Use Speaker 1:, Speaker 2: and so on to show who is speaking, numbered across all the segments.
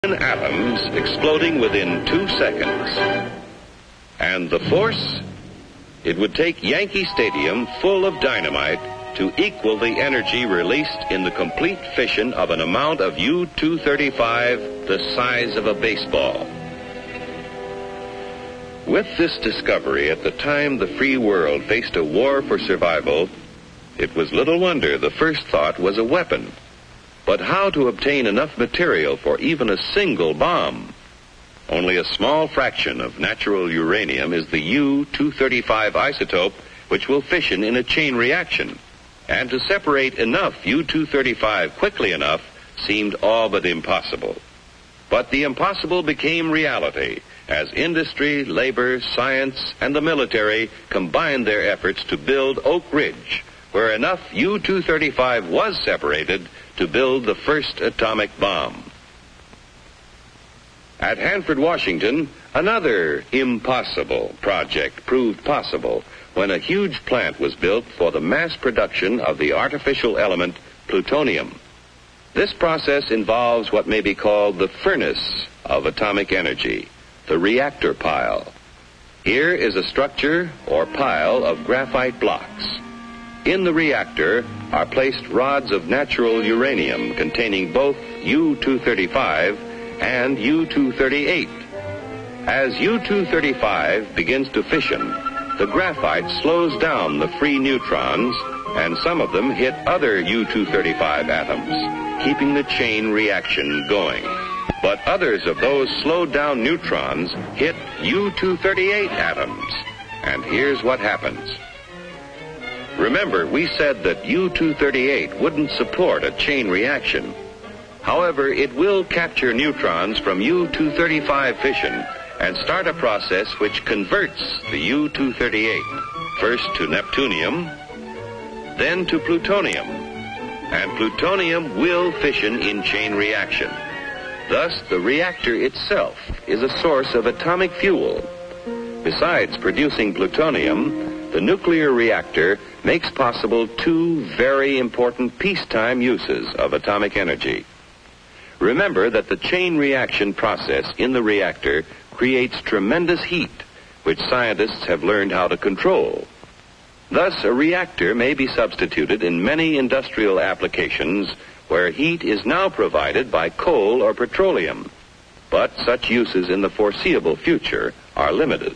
Speaker 1: Atoms exploding within 2 seconds. And the force? It would take Yankee Stadium full of dynamite to equal the energy released in the complete fission of an amount of U-235 the size of a baseball. With this discovery, at the time the free world faced a war for survival, it was little wonder the first thought was a weapon. But how to obtain enough material for even a single bomb? Only a small fraction of natural uranium is the U-235 isotope, which will fission in a chain reaction. And to separate enough U-235 quickly enough seemed all but impossible. But the impossible became reality as industry, labor, science, and the military combined their efforts to build Oak Ridge, where enough U-235 was separated to build the first atomic bomb. At Hanford, Washington, another impossible project proved possible when a huge plant was built for the mass production of the artificial element plutonium. This process involves what may be called the furnace of atomic energy, the reactor pile. Here is a structure or pile of graphite blocks. In the reactor are placed rods of natural uranium containing both U-235 and U-238. As U-235 begins to fission, the graphite slows down the free neutrons, and some of them hit other U-235 atoms, keeping the chain reaction going. But others of those slowed down neutrons hit U-238 atoms, and here's what happens. Remember, we said that U-238 wouldn't support a chain reaction. However, it will capture neutrons from U-235 fission and start a process which converts the U-238 first to neptunium, then to plutonium. And plutonium will fission in chain reaction. Thus, the reactor itself is a source of atomic fuel. Besides producing plutonium, the nuclear reactor makes possible two very important peacetime uses of atomic energy. Remember that the chain reaction process in the reactor creates tremendous heat, which scientists have learned how to control. Thus, a reactor may be substituted in many industrial applications where heat is now provided by coal or petroleum. But such uses in the foreseeable future are limited.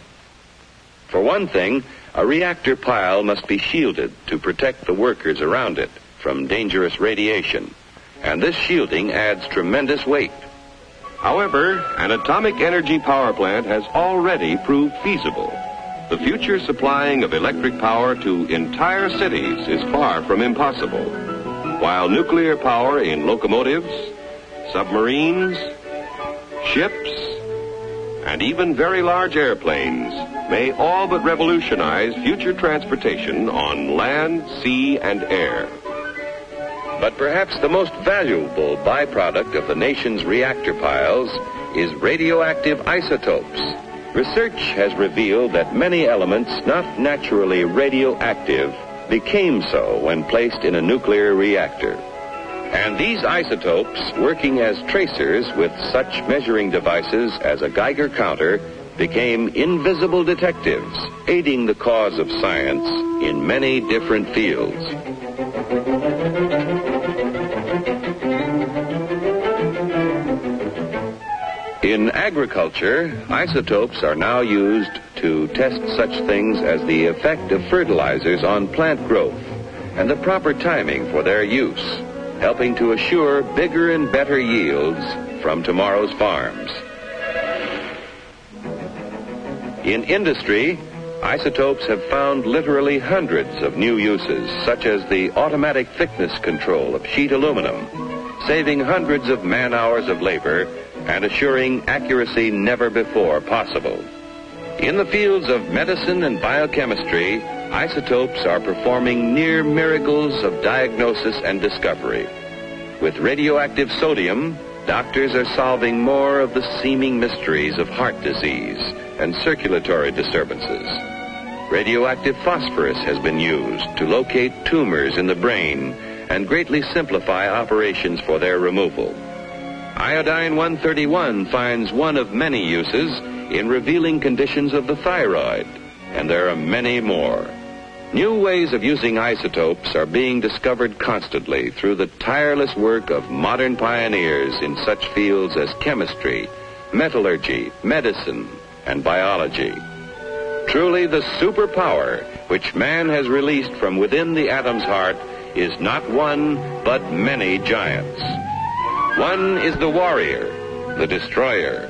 Speaker 1: For one thing, a reactor pile must be shielded to protect the workers around it from dangerous radiation, and this shielding adds tremendous weight. However, an atomic energy power plant has already proved feasible. The future supplying of electric power to entire cities is far from impossible, while nuclear power in locomotives, submarines, ships, and even very large airplanes may all but revolutionize future transportation on land, sea, and air. But perhaps the most valuable byproduct of the nation's reactor piles is radioactive isotopes. Research has revealed that many elements not naturally radioactive became so when placed in a nuclear reactor. And these isotopes, working as tracers with such measuring devices as a Geiger counter, became invisible detectives, aiding the cause of science in many different fields. In agriculture, isotopes are now used to test such things as the effect of fertilizers on plant growth and the proper timing for their use, helping to assure bigger and better yields from tomorrow's farms. In industry, isotopes have found literally hundreds of new uses, such as the automatic thickness control of sheet aluminum, saving hundreds of man-hours of labor and assuring accuracy never before possible. In the fields of medicine and biochemistry, isotopes are performing near miracles of diagnosis and discovery. With radioactive sodium, doctors are solving more of the seeming mysteries of heart disease and circulatory disturbances. Radioactive phosphorus has been used to locate tumors in the brain and greatly simplify operations for their removal. Iodine 131 finds one of many uses in revealing conditions of the thyroid, and there are many more. New ways of using isotopes are being discovered constantly through the tireless work of modern pioneers in such fields as chemistry, metallurgy, medicine, and biology. Truly, the superpower which man has released from within the atom's heart is not one, but many giants. One is the warrior, the destroyer.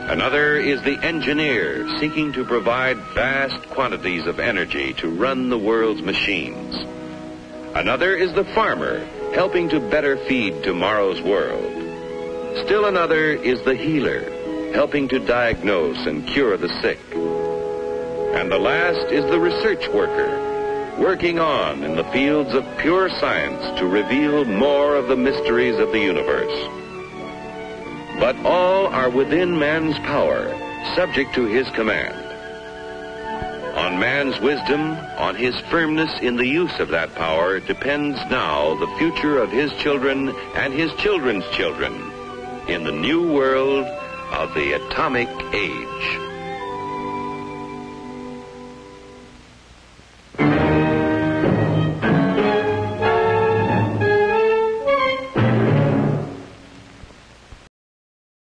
Speaker 1: Another is the engineer, seeking to provide vast quantities of energy to run the world's machines. Another is the farmer, helping to better feed tomorrow's world. Still another is the healer, helping to diagnose and cure the sick. And the last is the research worker, working on in the fields of pure science to reveal more of the mysteries of the universe. But all are within man's power, subject to his command. On man's wisdom, on his firmness in the use of that power, depends now the future of his children and his children's children in the new world of the atomic age.